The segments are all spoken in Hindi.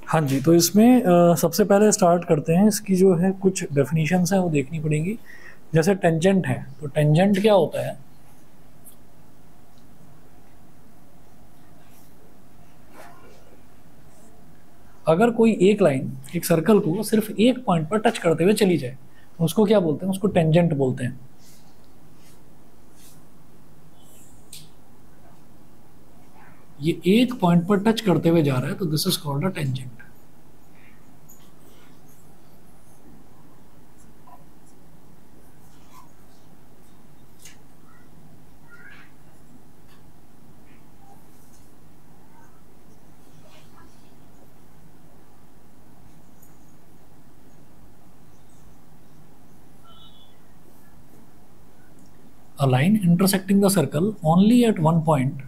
हाँ जी, तो इसमें सबसे पहले स्टार्ट करते हैं, इसकी जो है कुछ डेफिनेशंस हैं वो देखनी पड़ेंगी। जैसे टेंजेंट है, तो टेंजेंट क्या होता है? अगर कोई एक लाइन एक सर्कल को सिर्फ एक पॉइंट पर टच करते हुए चली जाए तो उसको क्या बोलते हैं? उसको टेंजेंट बोलते हैं। ये एक पॉइंट पर टच करते हुए जा रहा है तो this is called a tangent. A line intersecting the circle only at one point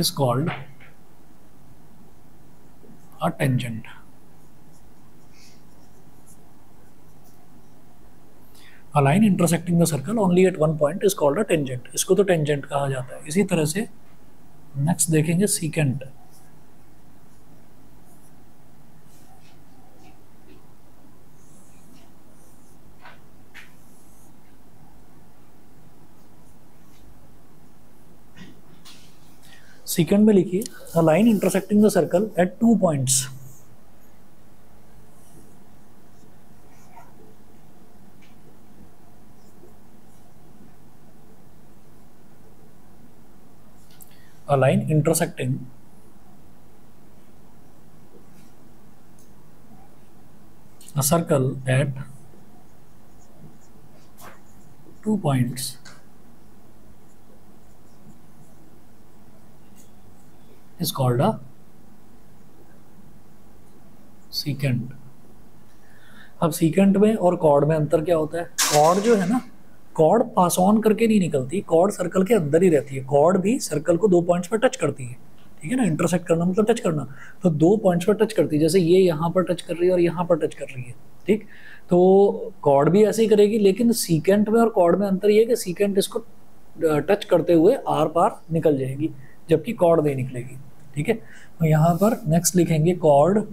is called a tangent. A line intersecting the circle only at one point is called a tangent. इसको तो टेंजेंट कहा जाता है। इसी तरह से नेक्स्ट देखेंगे सीकेंट। सेकंड में लिखिए a line intersecting the circle eight 2 points. A line intersecting a circle eight 2 points is called a secant. अब सीकेंट में और कॉर्ड में अंतर क्या होता है? कॉर्ड जो है ना, कॉर्ड पास ऑन करके नहीं निकलती, कॉर्ड सर्कल के अंदर ही रहती है। कॉर्ड भी सर्कल को 2 पॉइंट्स पर टच करती है, ठीक है ना। इंटरसेक्ट करना मतलब टच करना, तो 2 पॉइंट्स पर टच करती है। जैसे ये यहाँ पर टच कर रही है और यहाँ पर टच कर रही है, ठीक। तो कॉर्ड भी ऐसे ही करेगी, लेकिन सीकेंट में और कॉर्ड में अंतर ये है कि सीकेंट इसको टच करते हुए आर पार निकल जाएगी, जबकि कॉर्ड नहीं निकलेगी, ठीक है। तो यहाँ पर नेक्स्ट लिखेंगे cord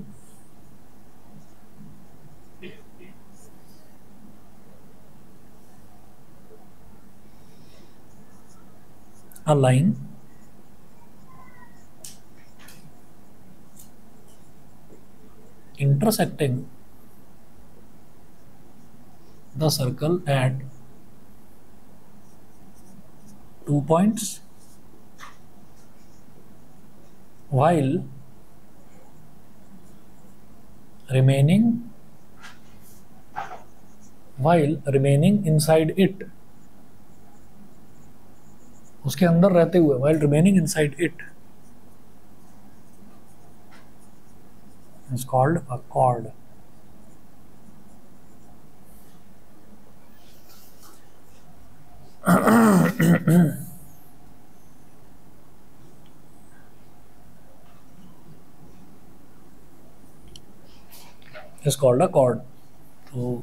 a line intersecting the circle at 2 points while remaining inside it, उसके अंदर रहते हुए, while remaining inside it is called a chord. is called a chord. तो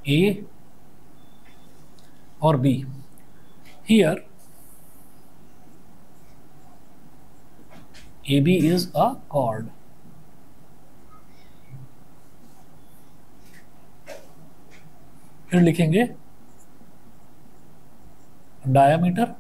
A और B, here AB is a chord. फिर लिखेंगे डायामीटर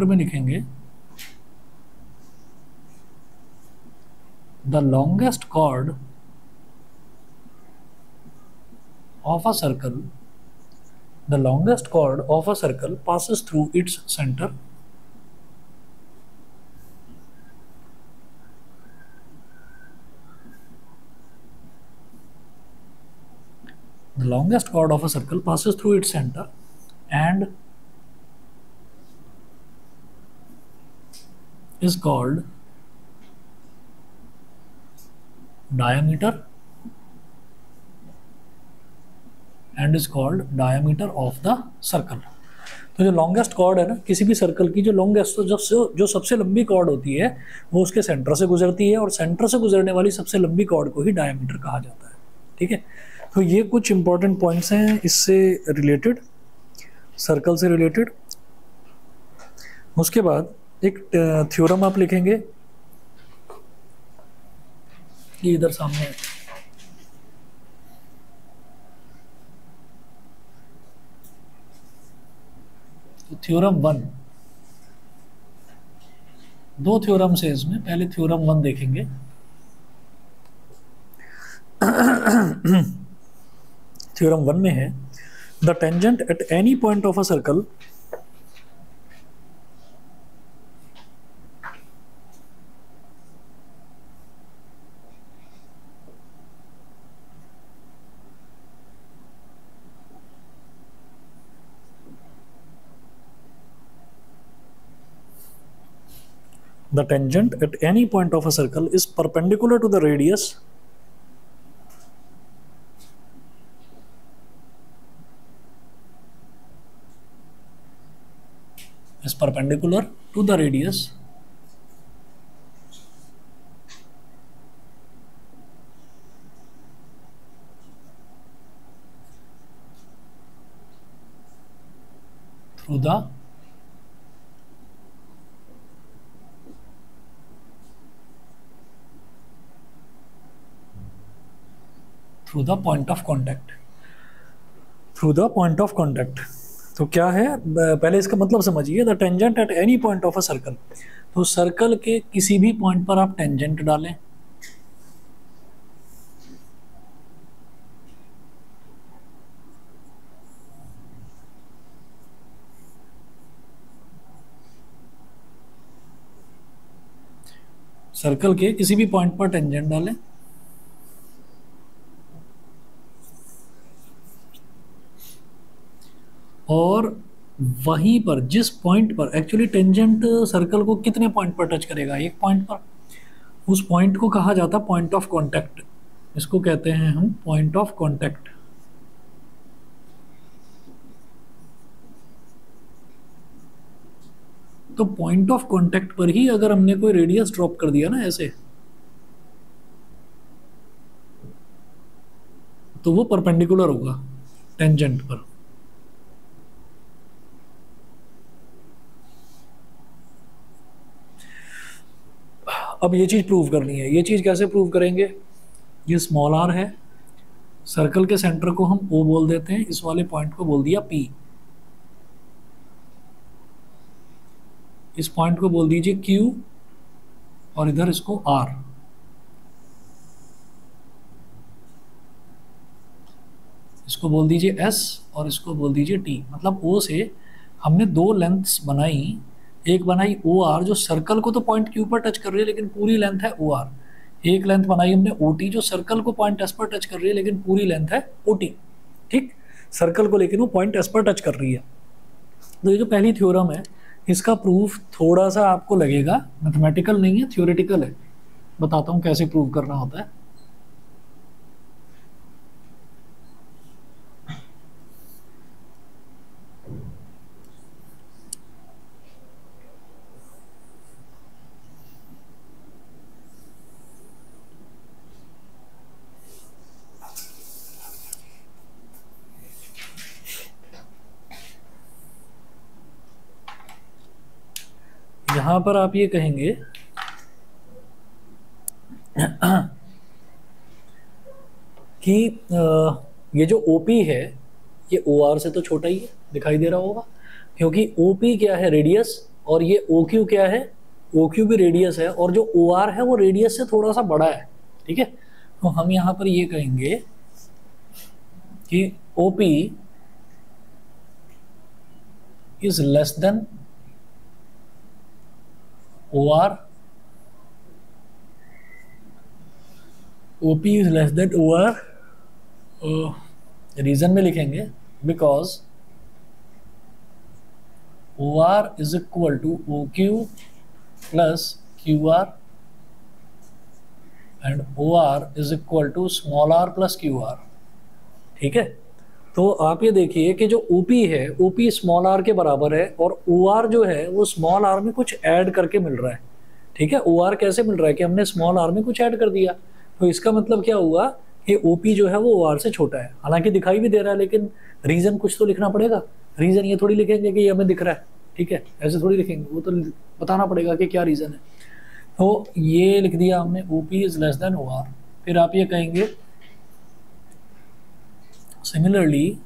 में लिखेंगे the longest chord of a circle, the longest chord of a circle passes through its center. The longest chord of a circle passes through its center and is called diameter and is called diameter of the circle. तो जो लॉन्गेस्ट कॉर्ड है ना किसी भी सर्कल की, जो लॉन्गेस्ट तो जो सबसे लंबी कॉर्ड होती है वो उसके सेंटर से गुजरती है, और सेंटर से गुजरने वाली सबसे लंबी कॉर्ड को ही डायमीटर कहा जाता है। ठीक है, तो ये कुछ इंपॉर्टेंट पॉइंट्स हैं इससे रिलेटेड, सर्कल से रिलेटेड। उसके बाद एक थ्योरम आप लिखेंगे, ये इधर सामने है। तो थ्योरम 1, दो थ्योरम्स है इसमें, पहले थ्योरम 1 देखेंगे। थ्योरम 1 में है the tangent at any point of a circle the tangent at any point of a circle is perpendicular to the radius through the point of contact, तो क्या है, पहले इसका मतलब समझिए। The tangent at any point of a circle, तो सर्कल के किसी भी पॉइंट पर आप टेंजेंट डालें, सर्कल के किसी भी पॉइंट पर टेंजेंट डालें और वहीं पर जिस पॉइंट पर एक्चुअली टेंजेंट सर्कल को कितने पॉइंट पर टच करेगा, एक पॉइंट पर, उस पॉइंट को कहा जाता है पॉइंट ऑफ कांटेक्ट। इसको कहते हैं हम पॉइंट ऑफ कांटेक्ट। तो पॉइंट ऑफ कांटेक्ट पर ही अगर हमने कोई रेडियस ड्रॉप कर दिया ना ऐसे, तो वो परपेंडिकुलर होगा टेंजेंट पर। अब ये चीज़ प्रूव करनी है। ये चीज़ कैसे प्रूव करेंगे, ये स्मॉल आर है, सर्कल के सेंटर को हम ओ बोल देते हैं, इस वाले पॉइंट को बोल दिया पी, इस पॉइंट को बोल दीजिए क्यू, और इधर इसको आर। इसको बोल दीजिए एस और इसको बोल दीजिए टी। मतलब ओ से हमने दो लेंथ्स बनाई, एक बनाई ओ आर जो सर्कल को तो पॉइंट क्यू पर टच कर रही है लेकिन पूरी लेंथ है ओ आर, एक लेंथ बनाई हमने ओ टी जो सर्कल को पॉइंट एस पर टच कर रही है लेकिन पूरी लेंथ है ओ टी। ठीक, सर्कल को लेकिन वो पॉइंट एस पर टच कर रही है। तो ये जो पहली थ्योरम है इसका प्रूफ थोड़ा सा आपको लगेगा मैथमेटिकल नहीं है, थ्योरेटिकल है। बताता हूँ कैसे प्रूव करना होता है। यहां पर आप ये कहेंगे कि ये जो OP है ये OR से तो छोटा ही है, दिखाई दे रहा होगा, क्योंकि OP क्या है रेडियस, और ये OQ क्या है, OQ भी रेडियस है, और जो OR है वो रेडियस से थोड़ा सा बड़ा है। ठीक है, तो हम यहां पर ये कहेंगे कि OP is less than OR, OP is less than OR। Reason में लिखेंगे because OR is equal to OQ plus Q R and O R is equal to small r plus Q R. ठीक है, तो आप ये देखिए कि जो ओपी है, ओपी स्मॉल आर के बराबर है और ओ आर जो है वो स्मॉल आर में कुछ ऐड करके मिल रहा है। ठीक है, ओ आर कैसे मिल रहा है कि हमने स्मॉल आर में कुछ ऐड कर दिया, तो इसका मतलब क्या हुआ कि ओपी जो है वो ओ आर से छोटा है। हालांकि दिखाई भी दे रहा है लेकिन रीजन कुछ तो लिखना पड़ेगा। रीजन ये थोड़ी लिखेंगे कि ये हमें दिख रहा है, ठीक है, ऐसे थोड़ी लिखेंगे, वो तो बताना पड़ेगा कि क्या रीजन है। तो ये लिख दिया हमने, OP is less than O R. फिर आप ये कहेंगे similarly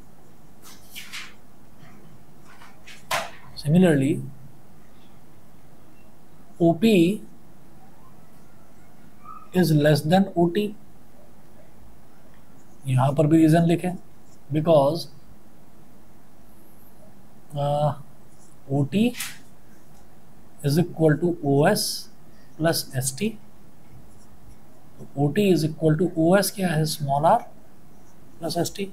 OP is less than OT। यहां पर भी रीजन लिखें, because OT is equal to OS plus ST। OT is equal to OS क्या है, स्मॉल r प्लस ST।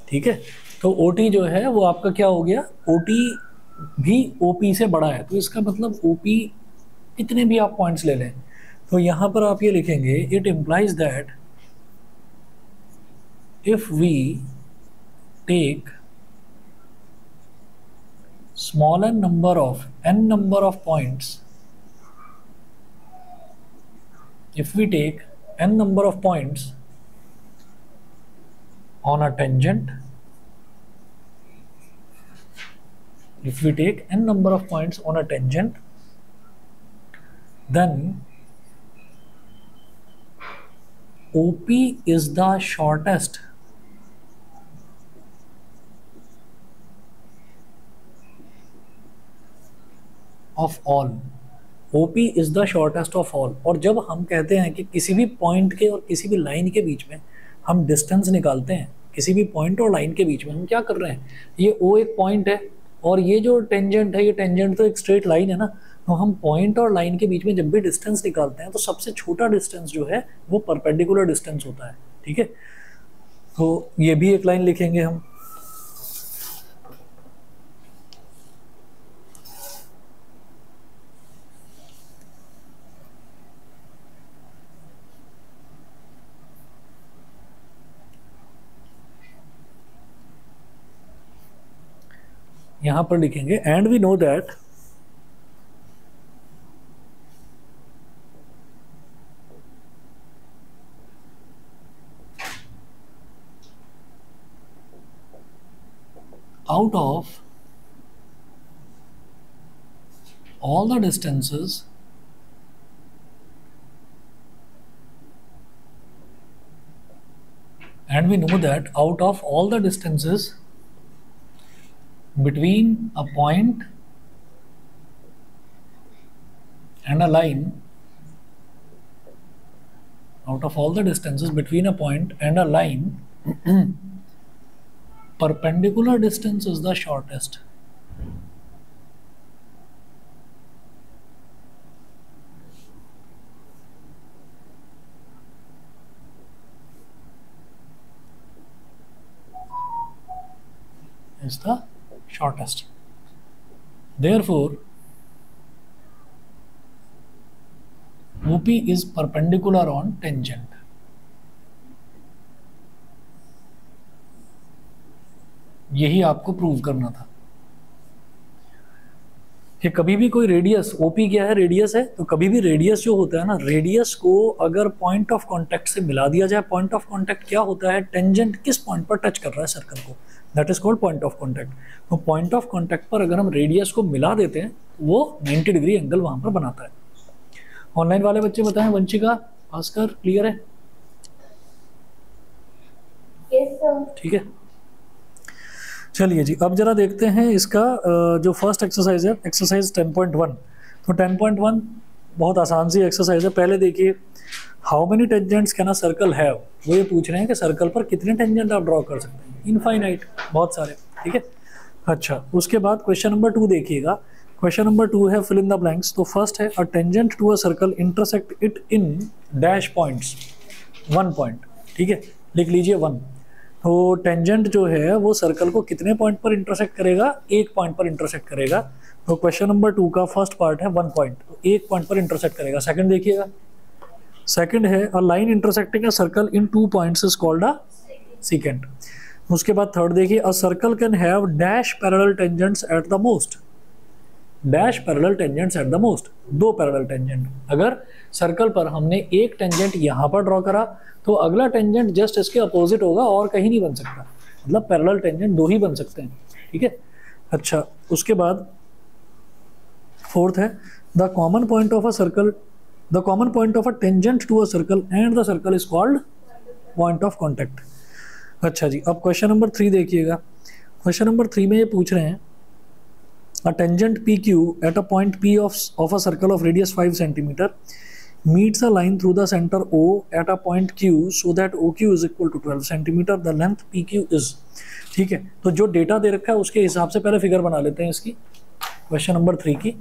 ठीक है, तो OT जो है वो आपका क्या हो गया, OT भी OP से बड़ा है। तो इसका मतलब OP कितने भी आप पॉइंट्स ले लें, तो यहां पर आप ये लिखेंगे it implies that if we take smaller number of n number of points, if we take n number of points on a tangent, if we take n number of points on a tangent, then OP is the shortest of all. OP is the shortest of all. और जब हम कहते हैं कि किसी भी पॉइंट के और किसी भी लाइन के बीच में हम डिस्टेंस निकालते हैं, किसी भी पॉइंट और लाइन के बीच में हम क्या कर रहे हैं, ये O एक पॉइंट है और ये जो टेंजेंट है, ये टेंजेंट तो एक स्ट्रेट लाइन है ना, तो हम पॉइंट और लाइन के बीच में जब भी डिस्टेंस निकालते हैं तो सबसे छोटा डिस्टेंस जो है वो परपेंडिकुलर डिस्टेंस होता है। ठीक है, तो ये भी एक लाइन लिखेंगे हम। यहां पर लिखेंगे and we know that out of all the distances and we know that out of all the distances between a point and a line, out of all the distances between a point and a line perpendicular distance is the shortest. Is the shortest. Therefore, OP is perpendicular on tangent. यही आपको प्रूव करना था कि कभी भी कोई रेडियस, OP क्या है, रेडियस है, तो कभी भी रेडियस जो होता है ना, रेडियस को अगर पॉइंट ऑफ कांटेक्ट से मिला दिया जाए, पॉइंट ऑफ कांटेक्ट क्या होता है, टेंजेंट किस पॉइंट पर टच कर रहा है सर्कल को, that is called point of contact. तो पॉइंट ऑफ कांटेक्ट पर अगर हम रेडियस को मिला देते हैं वो 90 डिग्री एंगल वहां पर बनाता है। ऑनलाइन वाले बच्चे बताएं, वंशिका, भास्कर, क्लियर है? Yes sir. ठीक है, चलिए जी, अब जरा देखते हैं इसका जो फर्स्ट एक्सरसाइज है, एक्सरसाइज 10.1। तो 10.1 बहुत आसान सी एक्सरसाइज है। पहले देखिए, how many tangents can a circle have. वो ये पूछ रहे हैं कि सर्कल पर कितने टेंजेंट आप ड्रॉ कर सकते हैं, इनफाइनाइट, बहुत सारे। ठीक है, अच्छा, उसके बाद क्वेश्चन नंबर 2 देखिएगा। क्वेश्चन नंबर 2 है फिल इन द ब्लैंक्स। तो फर्स्ट है a tangent to a circle intersect it in dash points, 1 point. ठीक है, लिख लीजिए 1। तो टेंजेंट जो है वो सर्कल को कितने पॉइंट पर इंटरसेक्ट करेगा, एक पॉइंट पर इंटरसेक्ट करेगा। तो क्वेश्चन नंबर 2 का फर्स्ट पार्ट है 1 पॉइंट, तो एक पॉइंट पर इंटरसेक्ट करेगा। सेकंड देखिएगा, सेकंड है a line intersecting a circle in 2 points is called a secant. उसके बाद थर्ड देखिए, a circle can have dash parallel tangents at the most, dash parallel tangents at the most, 2 parallel tangent. अगर सर्कल पर हमने एक टेंजेंट यहाँ पर ड्रॉ करा तो अगला टेंजेंट जस्ट इसके अपोजिट होगा और कहीं नहीं बन सकता, मतलब पैरेलल टेंजेंट 2 ही बन सकते हैं, ठीक है। अच्छा, उसके बाद फोर्थ है the common point of a circle, the common point of a tangent to a circle and the circle is called point of contact. अच्छा जी, अब क्वेश्चन नंबर 3 देखिएगा। क्वेश्चन नंबर 3 में ये पूछ रहे हैं a tangent PQ at a point P of a circle of radius 5 centimeter meets a line through the center O at a point Q so that OQ is equal to 12 centimeter, the length PQ is। ठीक है, तो जो डेटा दे रखा है उसके हिसाब से पहले फिगर बना लेते हैं इसकी, क्वेश्चन नंबर 3 की।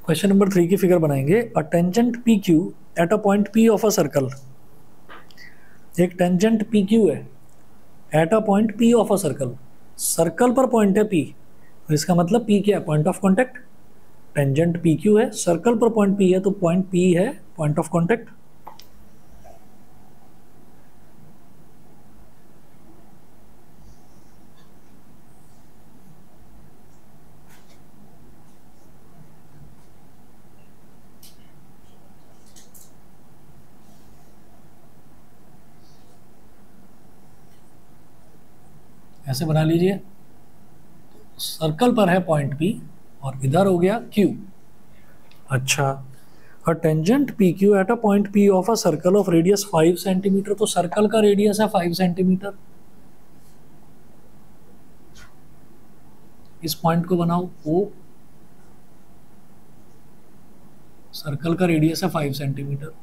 क्वेश्चन नंबर 3 की फिगर बनाएंगे। A tangent PQ at a point P of a circle, एक टेंजेंट PQ है at a point P of a circle, circle पर पॉइंट है P, तो इसका मतलब P क्या है, point of contact. Tangent PQ है, सर्कल पर पॉइंट P है, तो पॉइंट P है पॉइंट ऑफ कॉन्टैक्ट। ऐसे बना लीजिए, सर्कल पर है पॉइंट P और इधर हो गया Q। अच्छा, a tangent PQ at a point P of a circle of radius 5 centimetre, तो सर्कल का रेडियस है 5 सेंटीमीटर। इस पॉइंट को बनाओ O, सर्कल का रेडियस है 5 centimetre.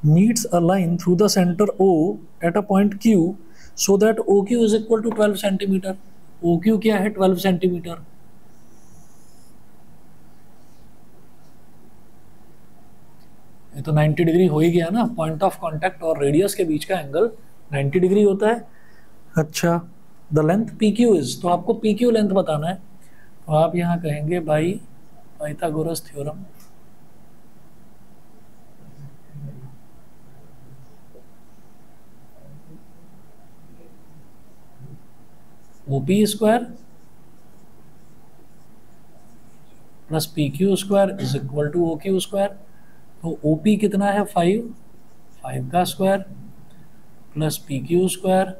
meets a line through the center O at a point Q so that OQ is equal to 12 centimetre. OQ क्या है, 12 सेंटीमीटर। ये तो 90 डिग्री हो ही गया ना, पॉइंट ऑफ कांटेक्ट और रेडियस के बीच का एंगल 90 डिग्री होता है। अच्छा, द लेंथ PQ इज, तो आपको PQ लेंथ बताना है, तो आप यहाँ कहेंगे by Pythagoras theorem. OP square plus PQ square is equal to OQ square. तो OP कितना है 5 का square plus PQ square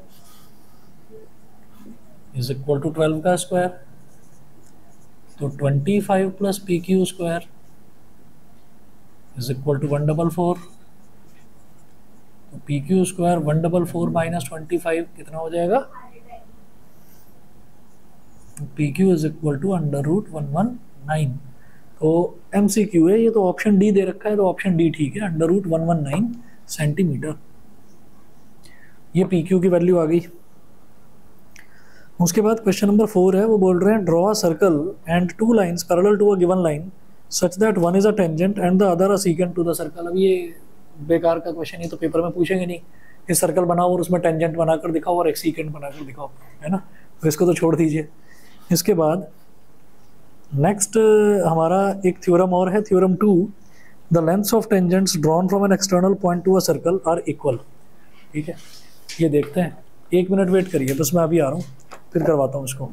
is equal to 12 का स्क्वायर, तो 25 plus PQ square is equal to 144। तो PQ स्क्वायर 144 माइनस 25 कितना हो जाएगा, PQ is equal to under root 119। तो MCQ है ये, तो ऑप्शन डी दे रखा है, तो ऑप्शन डी ठीक है, अंडर रूट 119 सेंटीमीटर। ये PQ की वैल्यू आ गई। उसके बाद क्वेश्चन नंबर 4 है, वो बोल रहे हैं draw a circle and 2 lines parallel to a given line such that one is a tangent and the other a secant to the circle. अब ये बेकार का क्वेश्चन, ये तो पेपर में पूछेंगे नहीं कि सर्कल बनाओ और उसमें टेंजेंट बनाकर दिखाओ और एक सीकेंट बनाकर दिखाओ, है ना, तो इसको तो छोड़ दीजिए। इसके बाद नेक्स्ट हमारा एक थ्योरम और है, theorem 2, the lengths of tangents drawn from an external point to a circle are equal. ठीक है, ये देखते हैं, 1 मिनट वेट करिए, बस मैं अभी आ रहा हूँ, फिर करवाता हूँ इसको।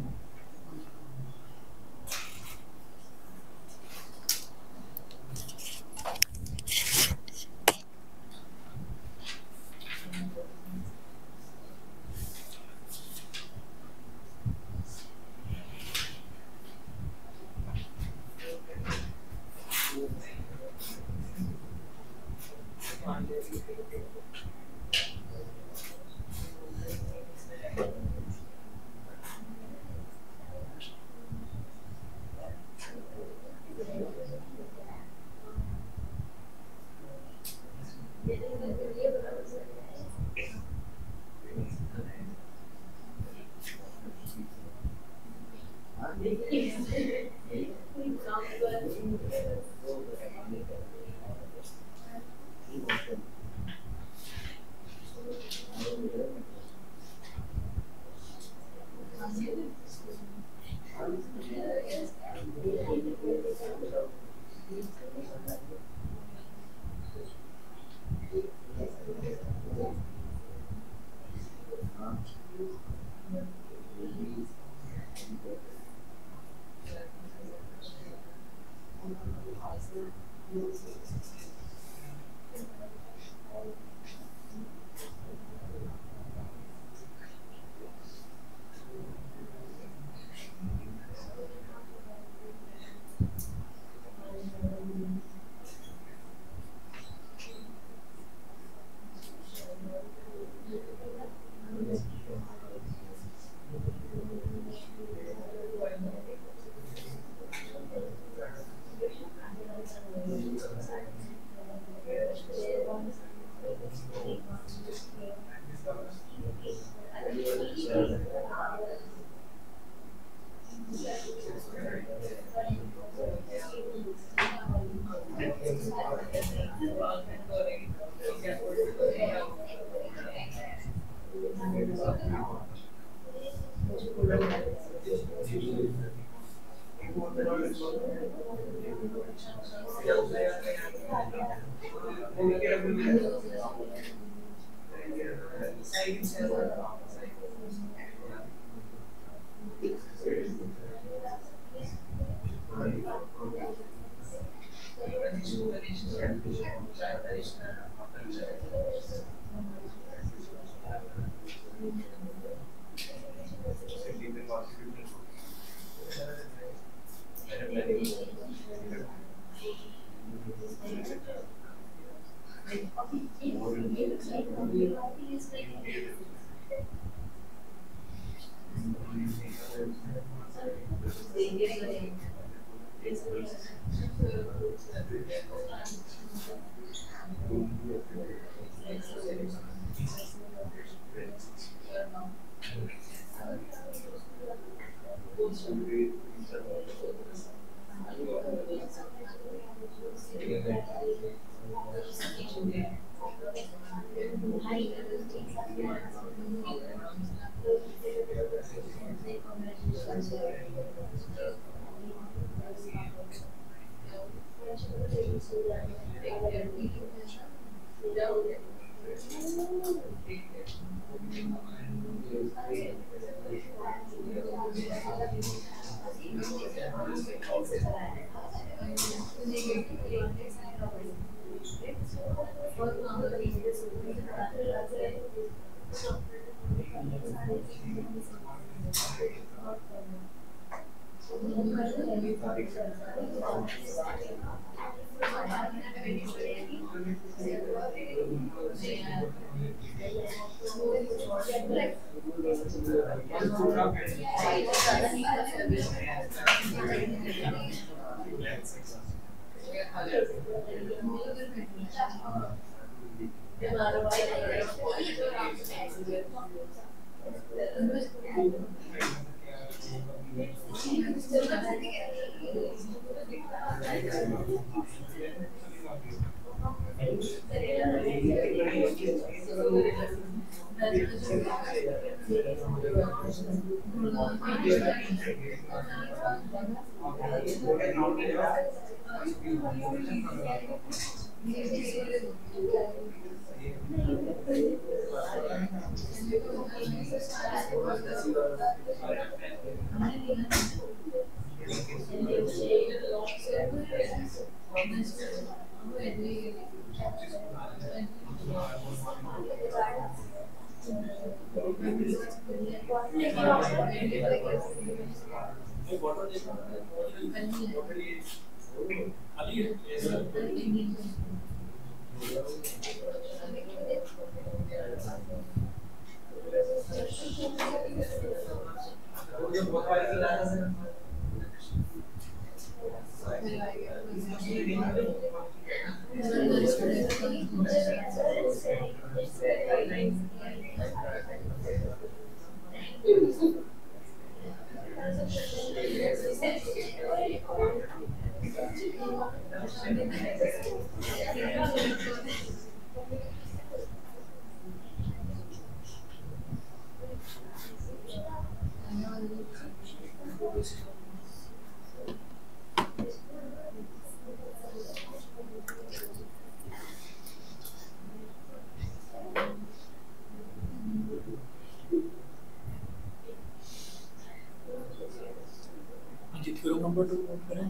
थ्योरम नंबर 2 नोट करें।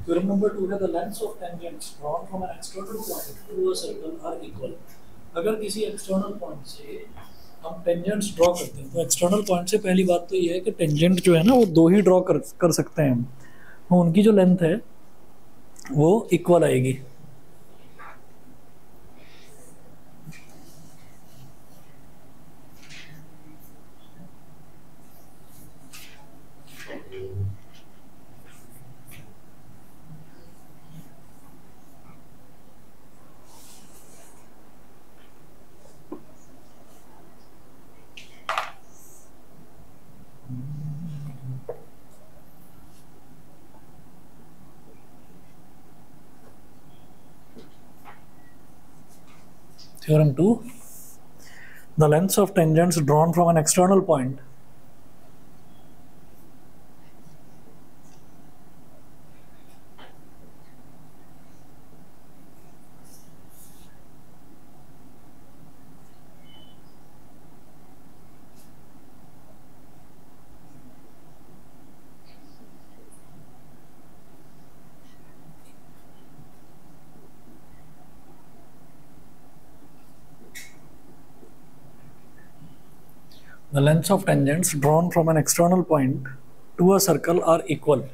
थ्योरम नंबर 2 है the lengths of tangents drawn from an external point to a circle are equal. अगर किसी एक्सटर्नल पॉइंट से हम टेंजेंट्स ड्रॉ करते हैं तो एक्सटर्नल पॉइंट से पहली बात तो ये है कि टेंजेंट जो है ना वो दो ही ड्रॉ कर सकते हैं हम, तो उनकी जो लेंथ है वो इक्वल आएगी। Theorem 2, the lengths of tangents drawn from an external point the lengths of tangents drawn from an external point to a circle are equal.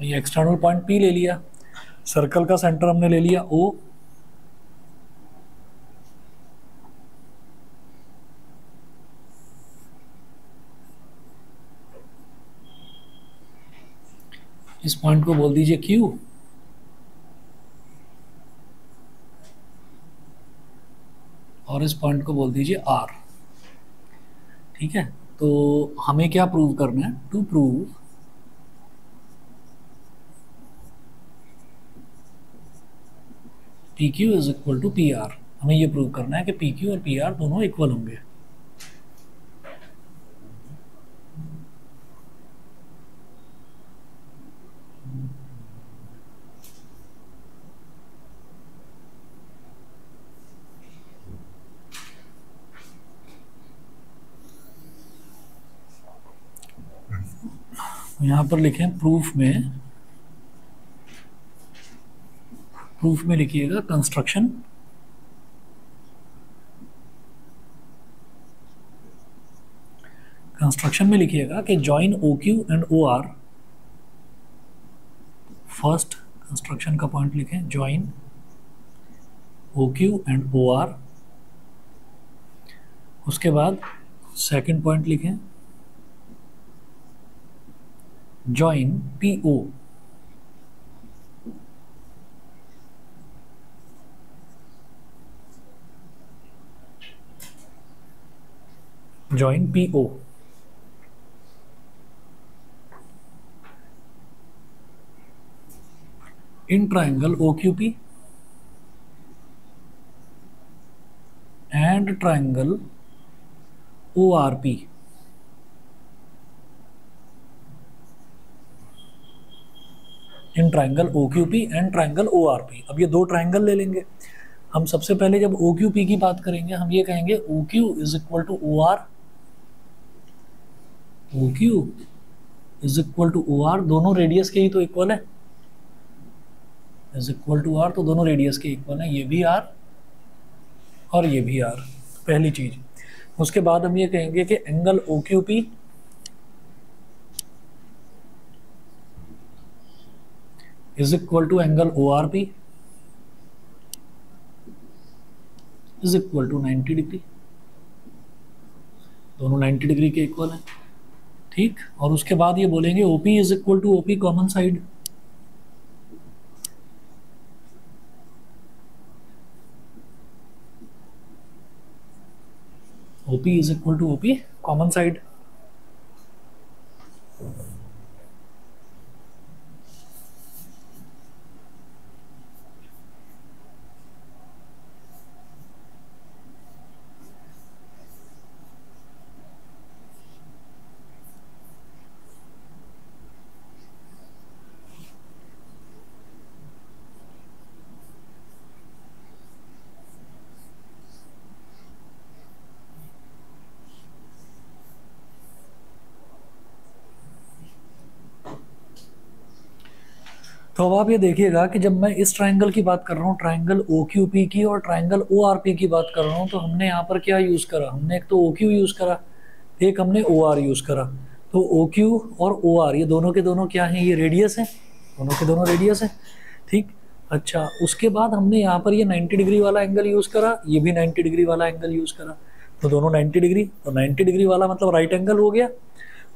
ये एक्सटर्नल पॉइंट P ले लिया, सर्कल का सेंटर हमने ले लिया O, इस पॉइंट को बोल दीजिए Q, और इस पॉइंट को बोल दीजिए R। ठीक है, तो हमें क्या प्रूव करना है? To prove PQ is equal to PR। हमें ये प्रूव करना है कि PQ और PR दोनों इक्वल होंगे। यहां पर लिखें प्रूफ में लिखिएगा कंस्ट्रक्शन में लिखिएगा कि join OQ and OR। First construction का पॉइंट लिखें जॉइन OQ एंड OR। उसके बाद सेकंड पॉइंट लिखें join PO। Join PO। in triangle OQP and triangle ORP। In triangle OQP and triangle ORP। अब ये दो ट्राइंगल ले लेंगे हम। सबसे पहले जब OQP की बात करेंगे हम ये कहेंगे OQ is equal to OR। OQ is equal to OR, दोनों रेडियस के ही तो इक्वल है, इज इक्वल टू R, तो दोनों रेडियस के इक्वल है, ये भी R और ये भी R। पहली चीज। उसके बाद हम ये कहेंगे कि angle OQP is equal to angle ORP is equal to 90 degree. दोनों 90 डिग्री के इक्वल हैं। ठीक, और उसके बाद ये बोलेंगे OP is equal to OP common side. OP is equal to OP common side. तो अब आप ये देखिएगा कि जब मैं इस ट्रायंगल की बात कर रहा हूँ, ट्रायंगल OQP की और ट्रायंगल ORP की बात कर रहा हूँ, तो हमने यहाँ पर क्या यूज़ करा, हमने एक तो OQ यूज़ करा, एक हमने OR यूज़ करा। तो OQ और OR ये दोनों के दोनों क्या हैं, ये रेडियस हैं, दोनों के दोनों रेडियस हैं, ठीक। अच्छा, उसके बाद हमने यहाँ पर ये 90 डिग्री वाला एंगल यूज़ करा, ये भी 90 डिग्री वाला एंगल यूज़ करा, तो दोनों 90 डिग्री, तो 90 डिग्री वाला मतलब राइट एंगल हो गया।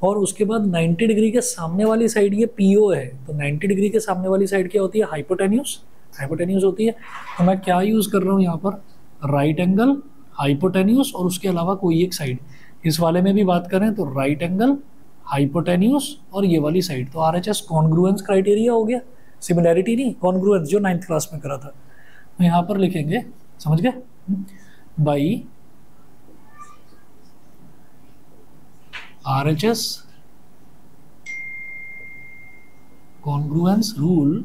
और उसके बाद 90 डिग्री के सामने वाली साइड ये PO है, तो 90 डिग्री के सामने वाली साइड क्या होती है, हाइपोटेन्यूस, हाइपोटेन्यूस होती है। तो मैं क्या यूज़ कर रहा हूँ यहाँ पर, राइट एंगल, हाइपोटेन्यूस और उसके अलावा कोई एक साइड। इस वाले में भी बात करें तो राइट एंगल, हाइपोटेन्यूस और ये वाली साइड, तो RHS कॉन्ग्रुएंस क्राइटेरिया हो गया, सिमिलैरिटी नहीं, कॉन्ग्रुएंस जो 9th क्लास में करा था। तो यहाँ पर लिखेंगे, समझ गए, by RHS congruence rule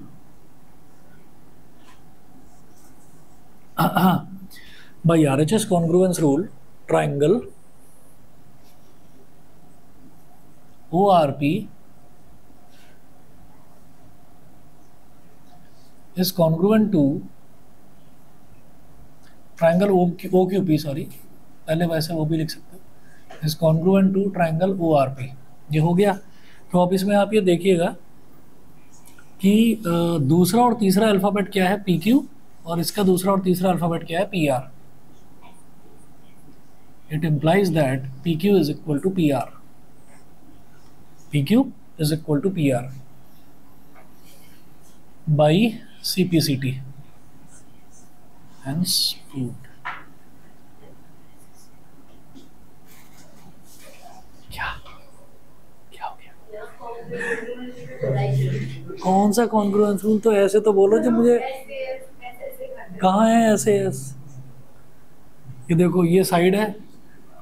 by RHS congruence rule triangle ORP is congruent to triangle OQP, sorry पहले वैसे वो भी लिख सकते हो, is congruent to triangle ORP। ये हो गया। तो अब इसमें आप ये देखिएगा कि दूसरा और तीसरा अल्फ़ाबेट क्या है, PQ, और इसका दूसरा और तीसरा अल्फ़ाबेट क्या है, PR। It implies that PQ is equal to PR, PQ is equal to PR by CPCT, hence proved। कौन सा कॉन्ग्रुएंस रूल, तो ऐसे तो बोलो जो मुझे, कहाँ है ऐसे, ये देखो ये साइड है,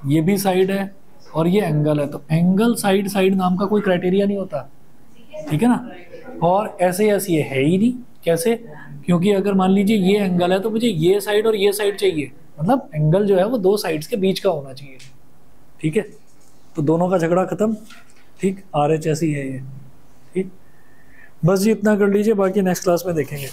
ये भी साइड है और ये एंगल है, तो एंगल साइड साइड नाम का कोई क्राइटेरिया नहीं होता, ठीक है ना। और ऐसे ऐसे ये है ही नहीं, कैसे, क्योंकि अगर मान लीजिए ये एंगल है तो मुझे ये साइड और ये साइड चाहिए, मतलब एंगल जो है वो दो साइड्स के बीच का होना चाहिए, ठीक है। तो दोनों का झगड़ा खत्म, ठीक। RHS ही है ये, ठीक। बस जी इतना कर लीजिए, बाकी नेक्स्ट क्लास में देखेंगे। है